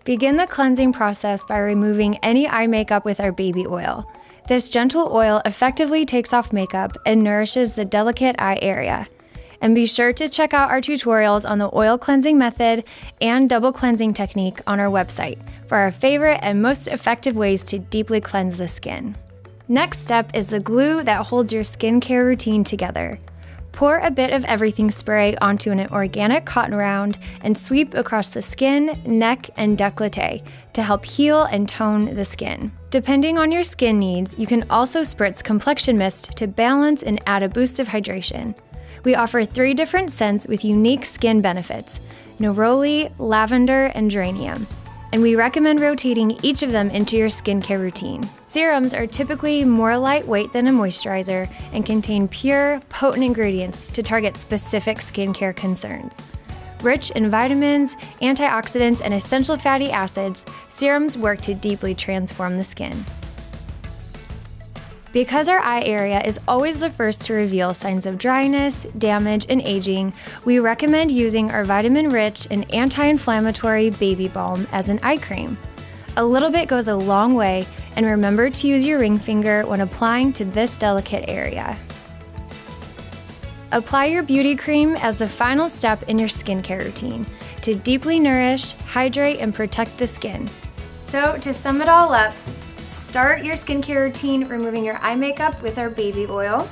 Begin the cleansing process by removing any eye makeup with our baby oil. This gentle oil effectively takes off makeup and nourishes the delicate eye area. And be sure to check out our tutorials on the oil cleansing method and double cleansing technique on our website for our favorite and most effective ways to deeply cleanse the skin. Next step is the glue that holds your skincare routine together. Pour a bit of everything spray onto an organic cotton round and sweep across the skin, neck, and décolleté to help heal and tone the skin. Depending on your skin needs, you can also spritz complexion mist to balance and add a boost of hydration. We offer 3 different scents with unique skin benefits: neroli, lavender, and geranium. And we recommend rotating each of them into your skincare routine. Serums are typically more lightweight than a moisturizer and contain pure, potent ingredients to target specific skincare concerns. Rich in vitamins, antioxidants, and essential fatty acids, serums work to deeply transform the skin. Because our eye area is always the first to reveal signs of dryness, damage, and aging, we recommend using our vitamin-rich and anti-inflammatory baby balm as an eye cream. A little bit goes a long way, and remember to use your ring finger when applying to this delicate area. Apply your beauty cream as the final step in your skincare routine to deeply nourish, hydrate, and protect the skin. So to sum it all up, start your skincare routine removing your eye makeup with our baby oil.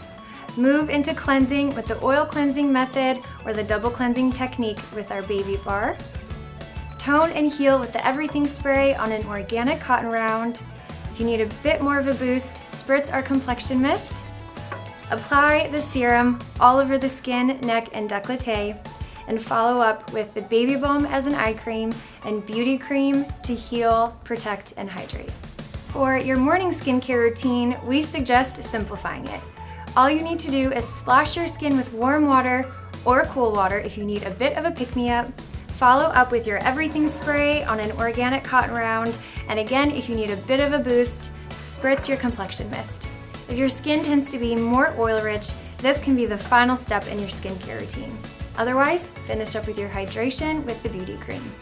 Move into cleansing with the oil cleansing method or the double cleansing technique with our baby bar. Tone and heal with the everything spray on an organic cotton round. If you need a bit more of a boost, spritz our complexion mist. Apply the serum all over the skin, neck, and décolleté, and follow up with the baby balm as an eye cream and beauty cream to heal, protect, and hydrate. For your morning skincare routine, we suggest simplifying it. All you need to do is splash your skin with warm water or cool water if you need a bit of a pick-me-up. Follow up with your everything spray on an organic cotton round, and again, if you need a bit of a boost, spritz your complexion mist. If your skin tends to be more oil-rich, this can be the final step in your skincare routine. Otherwise, finish up with your hydration with the beauty cream.